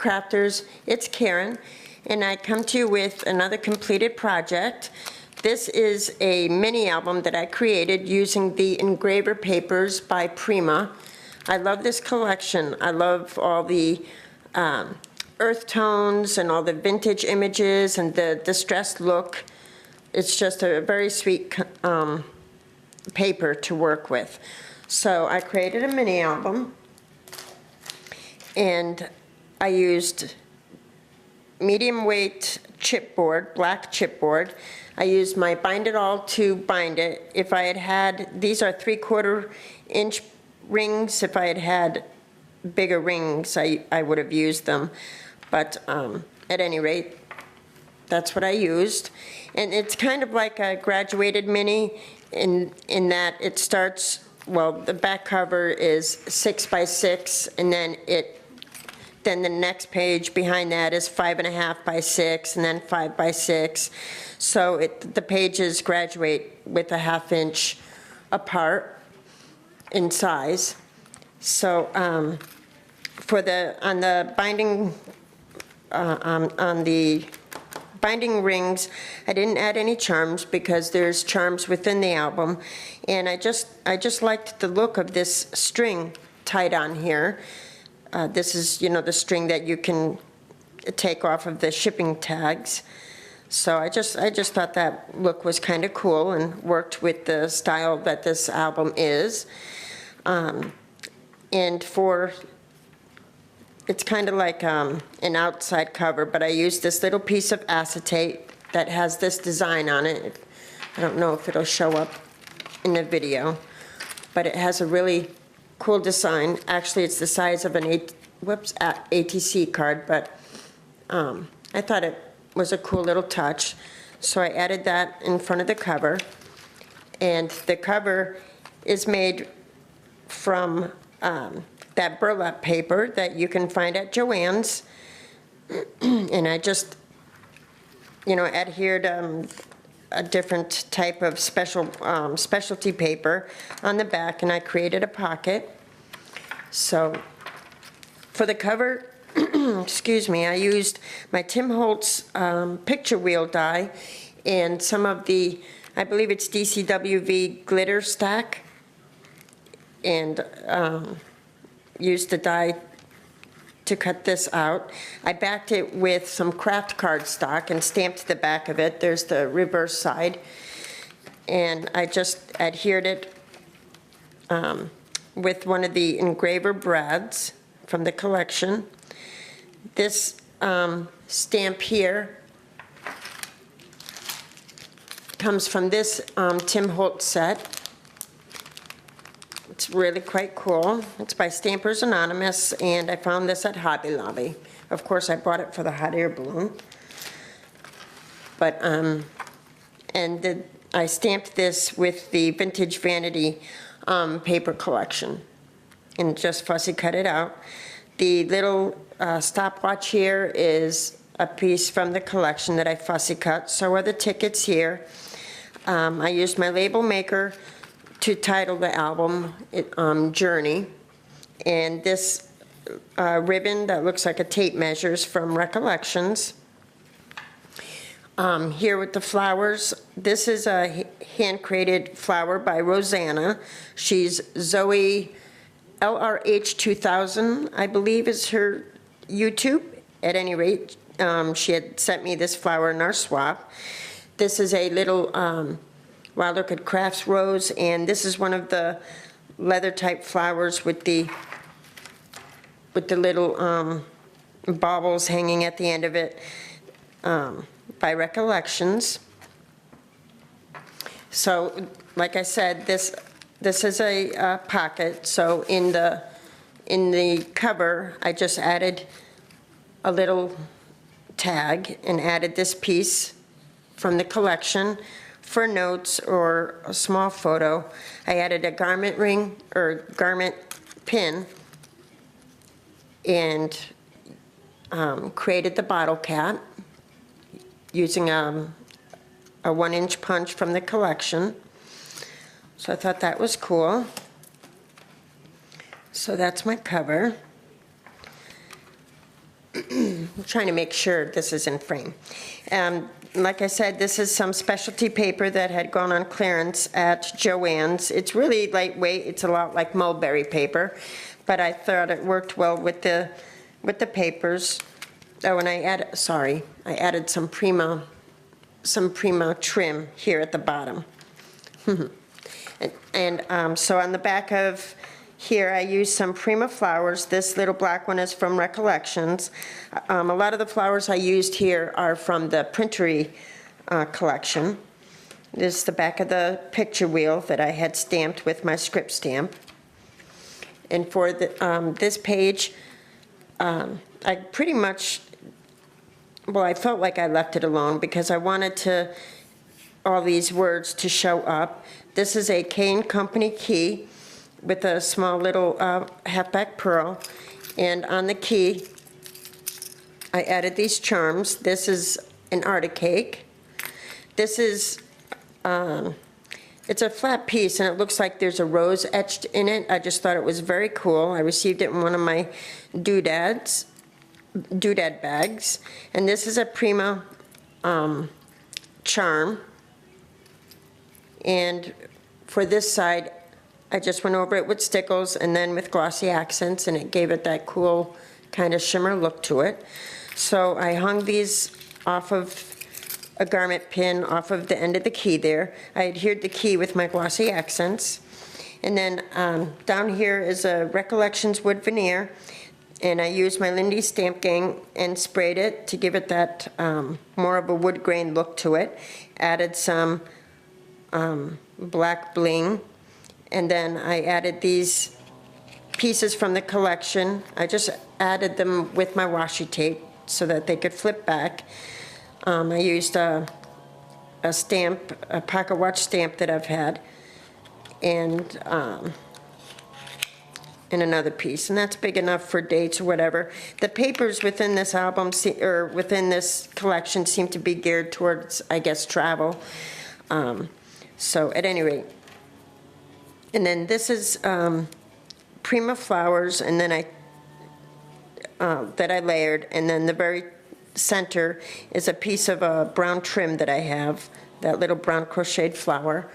crafters, it's Karen, and I come to you with another completed project. This is a mini album that I created using the engraver papers by Prima. I love this collection. I love all the earth tones and all the vintage images and the distressed look. It's just a very sweet paper to work with. So I created a mini album, and I used medium weight chipboard, black chipboard. I used my Bind It All to bind it. If I had these are 3/4 inch rings. If I had had bigger rings, I would have used them. But at any rate, that's what I used. And it's kind of like a graduated mini in that it starts, well, the back cover is 6 by 6, and then the next page behind that is 5.5 by 6, and then 5 by 6. So the pages graduate with a 1/2 inch apart in size. So on the binding rings, I didn't add any charms because there's charms within the album, and I just liked the look of this string tied on here. This is, the string that you can take off of the shipping tags. So I just thought that look was kind of cool and worked with the style that this album is. It's kind of like an outside cover, but I used this little piece of acetate that has this design on it. I don't know if it'll show up in the video, but it has a really cool design. Actually, it's the size of an ATC card, but I thought it was a cool little touch. So I added that in front of the cover, and the cover is made from that burlap paper that you can find at Joann's, and I just, adhered a different type of specialty paper on the back, and I created a pocket. So for the cover, excuse me, I used my Tim Holtz picture wheel die and some of the, I believe it's DCWV glitter stack, and used the die to cut this out. I backed it with some craft cardstock and stamped the back of it. There's the reverse side. And I just adhered it with one of the engraver brads from the collection. This stamp here comes from this Tim Holtz set. It's really quite cool. It's by Stampers Anonymous, and I found this at Hobby Lobby. Of course, I bought it for the hot air balloon. But I stamped this with the Vintage Vanity paper collection, and just fussy cut it out. The little stopwatch here is a piece from the collection that I fussy cut. So are the tickets here. I used my label maker to title the album Journey, and this ribbon that looks like a tape measures from Recollections. Here with the flowers, this is a hand-created flower by Rosanna. She's Zoe LRH 2000, I believe is her YouTube. At any rate, she had sent me this flower in our swap. This is a little Wild Orchid Crafts rose, and this is one of the leather type flowers with the little baubles hanging at the end of it, by Recollections. So like I said, this is a pocket. So in the cover, I just added a little tag and added this piece from the collection for notes or a small photo. I added a garment ring or garment pin, and created the bottle cap using a 1-inch punch from the collection. So I thought that was cool. So that's my cover. I'm trying to make sure this is in frame. Like I said, this is some specialty paper that had gone on clearance at Joann's. It's really lightweight. It's a lot like mulberry paper, but I thought it worked well with the papers. Oh, and I added some Prima trim here at the bottom. So on the back of here, I used some Prima flowers. This little black one is from Recollections. A lot of the flowers I used here are from the Printery collection. This is the back of the picture wheel that I had stamped with my script stamp. And for this page, I pretty much, well, I felt like I left it alone because I wanted all these words to show up. This is a K & Company key with a small little halfback pearl, and on the key I added these charms. This is an Arctic cake. This is it's a flat piece and it looks like there's a rose etched in it. I just thought it was very cool. I received it in one of my doodad bags, and this is a Prima charm. And for this side, I just went over it with stickles and then with glossy accents, and it gave it that cool kind of shimmer look to it. So I hung these off of a garment pin off of the end of the key there. I adhered the key with my glossy accents. And then down here is a Recollections wood veneer, and I used my Lindy Stamp Gang and sprayed it to give it that more of a wood grain look to it. Added some black bling, and then I added these pieces from the collection. I just added them with my washi tape so that they could flip back. I used a pocket watch stamp that I've had, and another piece, and that's big enough for dates or whatever. The papers within this album, or within this collection, seem to be geared towards, I guess, travel. So at any rate, and then this is Prima flowers, and then that I layered, and then the very center is a piece of brown trim that I have, that little brown crocheted flower,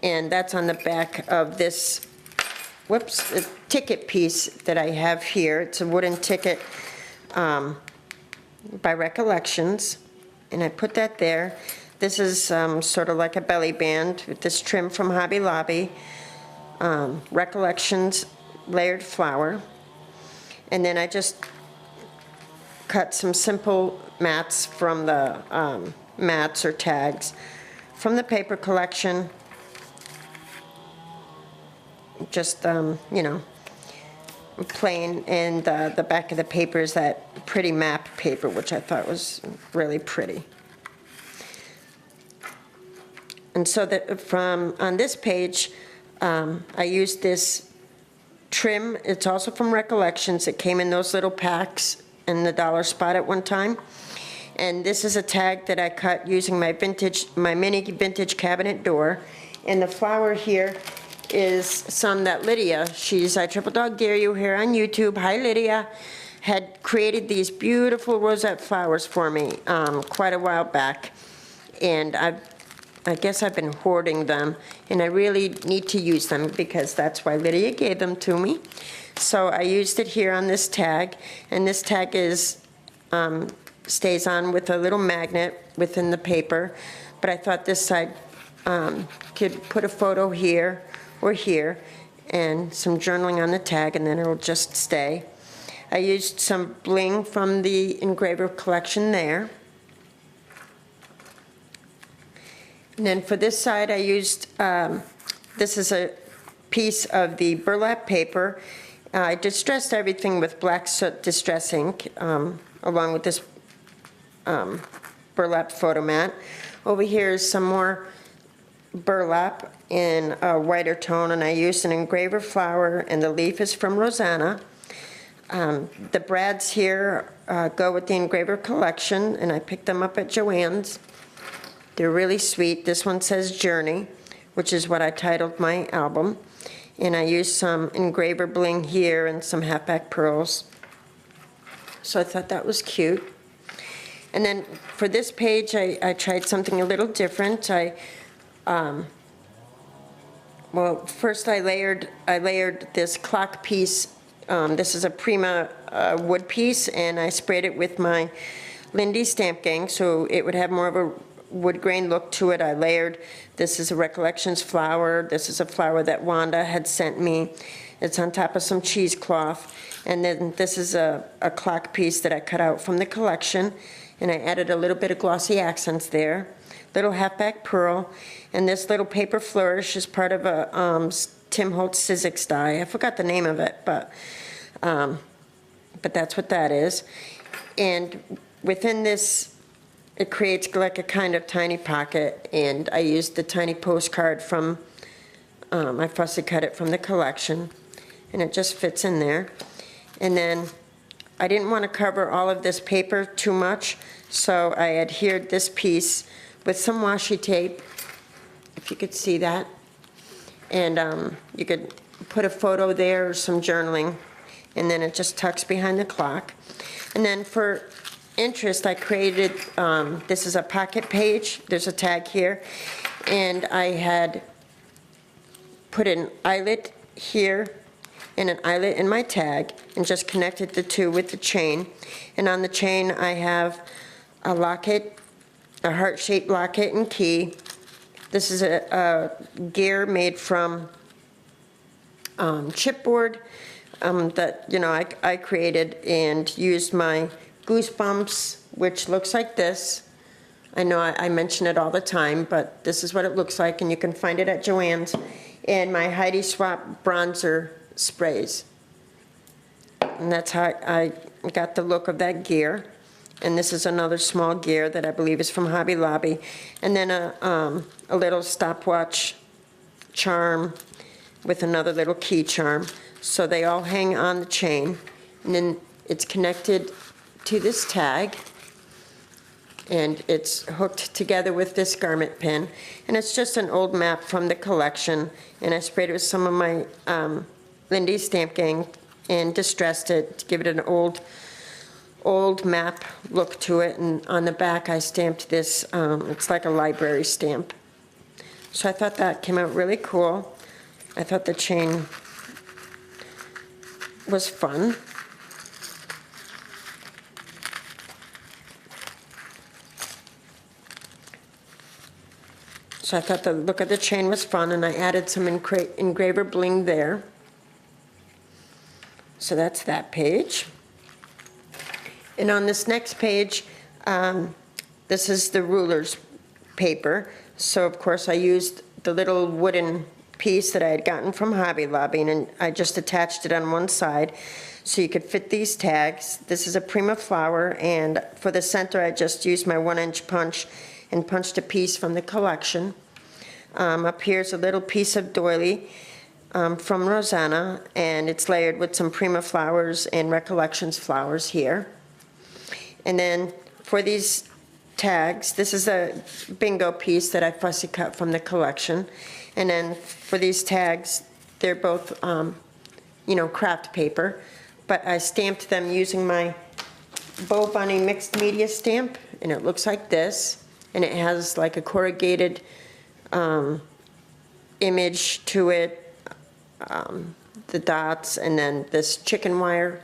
and that's on the back of this a ticket piece that I have here. It's a wooden ticket by Recollections, and I put that there. This is sort of like a belly band with this trim from Hobby Lobby, Recollections layered flower, and then I just cut some simple mats from the mats or tags from the paper collection. Just you know, plain, and the back of the paper is that pretty map paper, which I thought was really pretty. And so that on this page, I used this trim. It's also from Recollections. It came in those little packs in the dollar spot at one time. And this is a tag that I cut using my mini vintage cabinet door. And the flower here is some that Lydia, I Triple Dog Dare You here on YouTube, hi Lydia, had created these beautiful rosette flowers for me quite a while back. And I guess I've been hoarding them, and I really need to use them because that's why Lydia gave them to me. So I used it here on this tag, and this tag stays on with a little magnet within the paper, but I thought this side could put a photo here or here and some journaling on the tag, and then it'll just stay. I used some bling from the Engraver collection there. And then for this side, I used, this is a piece of the burlap paper. I distressed everything with black soot distress ink, along with this burlap photo mat. Over here is some more burlap in a whiter tone, and I used an Engraver flower, and the leaf is from Rosanna. The brads here go with the Engraver collection, and I picked them up at Joann's. They're really sweet. This one says Journey, which is what I titled my album. And I used some Engraver bling here and some halfback pearls. So I thought that was cute. And then for this page, I tried something a little different. Well, first I layered this clock piece. This is a Prima wood piece, and I sprayed it with my Lindy Stamp Gang, so it would have more of a wood grain look to it. I layered, this is a Recollections flower. This is a flower that Wanda had sent me. It's on top of some cheesecloth. And then this is a clock piece that I cut out from the collection, and I added a little bit of glossy accents there. Little halfback pearl, and this little paper flourish is part of a Tim Holtz Sizzix die. I forgot the name of it, but that's what that is. And within this, it creates like a kind of tiny pocket, and I used the tiny postcard from, I fussy cut it from the collection, and it just fits in there. And then I didn't want to cover all of this paper too much, so I adhered this piece with some washi tape, if you could see that. And you could put a photo there or some journaling, and then it just tucks behind the clock. And then for interest, I created, this is a pocket page. There's a tag here. And I had put an eyelet here and an eyelet in my tag and just connected the two with the chain. And on the chain, I have a locket, a heart-shaped locket and key. This is a gear made from chipboard that, you know, I created and used my Goosebumps, which looks like this. I know I mention it all the time, but this is what it looks like, and you can find it at Joann's. And my Heidi Swap bronzer sprays. And that's how I got the look of that gear. And this is another small gear that I believe is from Hobby Lobby. And then a little stopwatch charm with another little key charm. So they all hang on the chain. And then it's connected to this tag. And it's hooked together with this garment pin. And it's just an old map from the collection. And I sprayed it with some of my Lindy Stamp Gang and distressed it to give it an old map look to it, and on the back I stamped this, it's like a library stamp. So I thought that came out really cool. I thought the chain was fun. So I thought the look of the chain was fun, and I added some engraver bling there. So that's that page. And on this next page, this is the ruler's paper. So of course I used the little wooden piece that I had gotten from Hobby Lobby, and I just attached it on one side so you could fit these tags. This is a Prima flower, and for the center I just used my 1-inch punch and punched a piece from the collection. Up here's a little piece of doily from Rosanna, and it's layered with some Prima flowers and Recollections flowers here. And then for these tags, this is a bingo piece that I fussy cut from the collection. And then for these tags, they're both, you know, craft paper. But I stamped them using my Bow Bunny mixed media stamp, and it looks like this. And it has like a corrugated image to it, the dots, and then this chicken wire.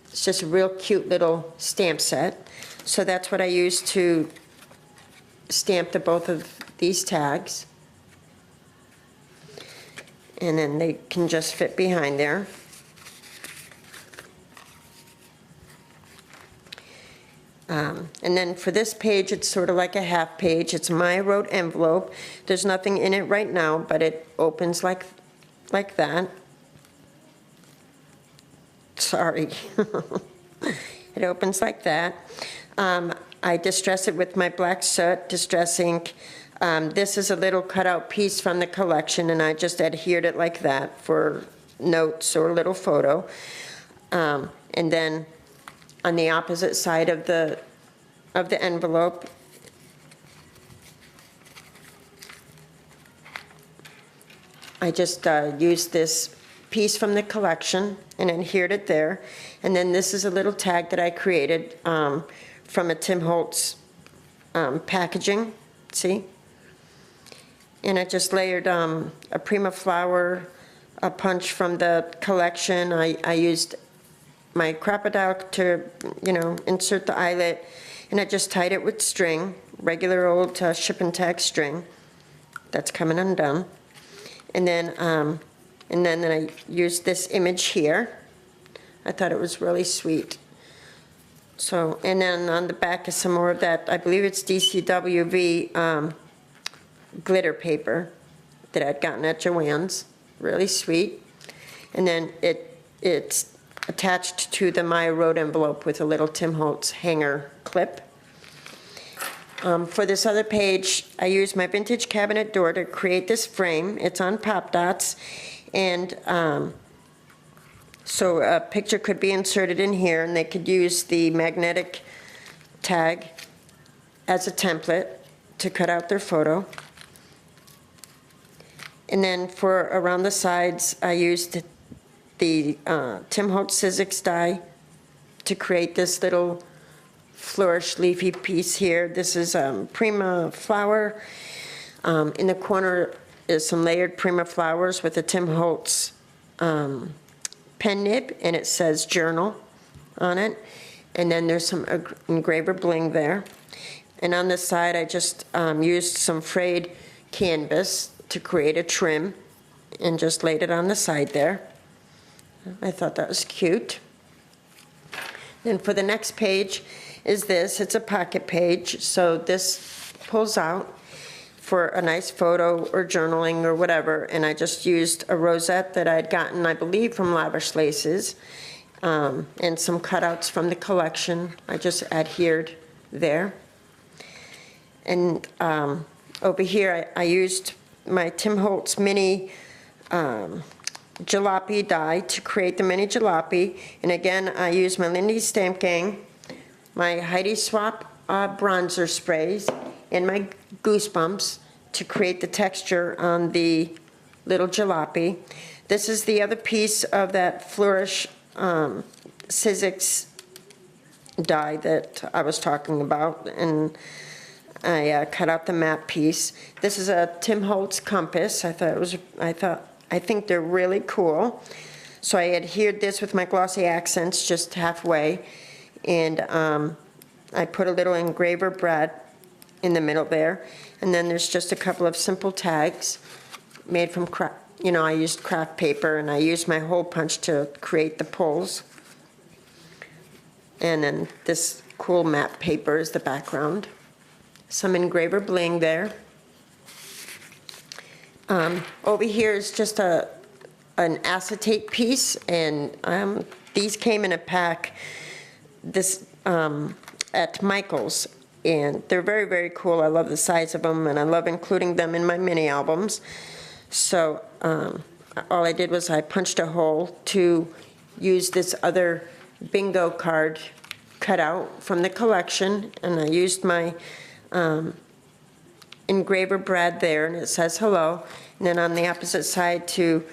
It's just a real cute little stamp set. So that's what I used to stamp the both of these tags. And then they can just fit behind there. And then for this page, it's sort of like a half page. It's my wrote envelope. There's nothing in it right now, but it opens like that. Sorry. It opens like that. I distress it with my black soot distress ink. This is a little cutout piece from the collection, and I just adhered it like that for notes or a little photo. And then on the opposite side of the envelope, I just used this piece from the collection and adhered it there. And then this is a little tag that I created from a Tim Holtz packaging, see? And I just layered a Prima flower, a punch from the collection. I used my crocodile to, insert the eyelet, and I just tied it with string, regular old shipping tag string. That's coming undone. And then I used this image here. I thought it was really sweet. So, and then on the back is some more of that, I believe it's DCWV glitter paper that I'd gotten at Joann's. Really sweet. And then it's attached to the Maya Road envelope with a little Tim Holtz hanger clip. For this other page, I used my vintage cabinet door to create this frame. It's on Pop Dots, and so a picture could be inserted in here, and they could use the magnetic tag as a template to cut out their photo. And then for around the sides, I used the Tim Holtz Sizzix die to create this little flourish leafy piece here. This is Prima flower. In the corner is some layered Prima flowers with a Tim Holtz pen nib, and it says journal on it. And then there's some engraver bling there. And on the side, I just used some frayed canvas to create a trim and just laid it on the side there. I thought that was cute. Then for the next page is this. It's a pocket page, so this pulls out for a nice photo or journaling or whatever, and I just used a rosette that I'd gotten, I believe, from Lavish Laces, and some cutouts from the collection. I just adhered there. And over here I used my Tim Holtz mini jalopy die to create the mini jalopy. And again, I used my Lindy Stamp Gang, my Heidi Swap bronzer sprays, and my Goosebumps to create the texture on the little jalopy. This is the other piece of that Flourish Sizzix die that I was talking about, and I cut out the map piece. This is a Tim Holtz compass. I think they're really cool. So I adhered this with my glossy accents just halfway, and I put a little engraver brad in the middle there, and then there's just a couple of simple tags made from I used craft paper, and I used my hole punch to create the pulls. And then this cool map paper is the background. Some engraver bling there. Over here is just an acetate piece, and these came in a pack at Michael's, and they're very, very cool. I love the size of them, and I love including them in my mini albums. So all I did was I punched a hole to use this other bingo card cut out from the collection, and I used my engraver brad there, and it says hello. And then on the opposite side, to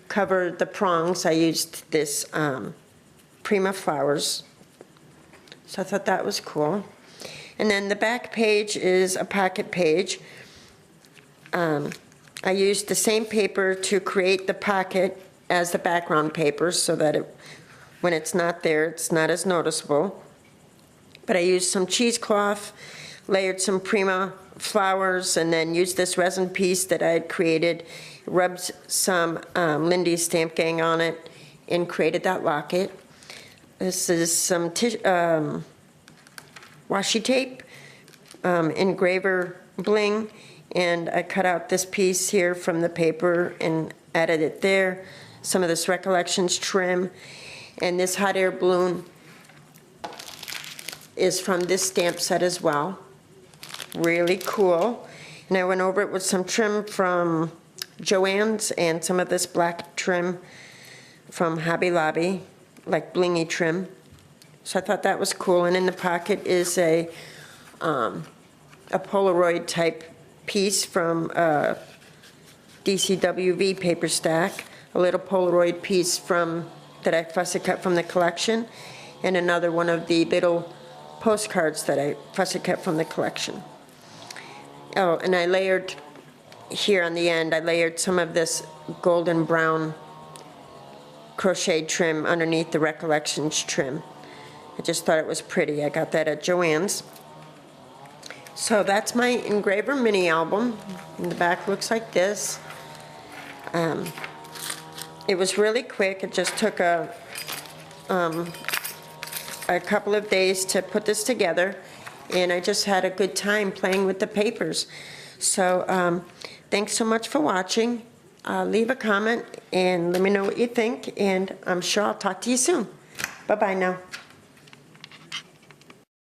cover the prongs, I used this Prima flowers. So I thought that was cool. And then the back page is a pocket page. I used the same paper to create the pocket as the background paper, so that when it's not there, it's not as noticeable. But I used some cheesecloth, layered some Prima flowers, and then used this resin piece that I had created, rubbed some Lindy Stamp Gang on it, and created that locket. This is some washi tape, engraver bling, and I cut out this piece here from the paper and added it there. Some of this Recollections trim, and this hot air balloon is from this stamp set as well. Really cool. And I went over it with some trim from Joann's and some of this black trim from Hobby Lobby, like blingy trim. So I thought that was cool. And in the pocket is a Polaroid type piece from DCWV paper stack, a little Polaroid piece that I fussy cut from the collection, and another one of the little postcards that I fussy cut from the collection. Oh, and I layered here on the end, I layered some of this golden brown crocheted trim underneath the Recollections trim. I just thought it was pretty. I got that at Joann's. So that's my Engraver mini album. And the back looks like this. It was really quick. It just took a couple of days to put this together, and I just had a good time playing with the papers. So thanks so much for watching. Leave a comment and let me know what you think, and I'm sure I'll talk to you soon. Bye-bye now.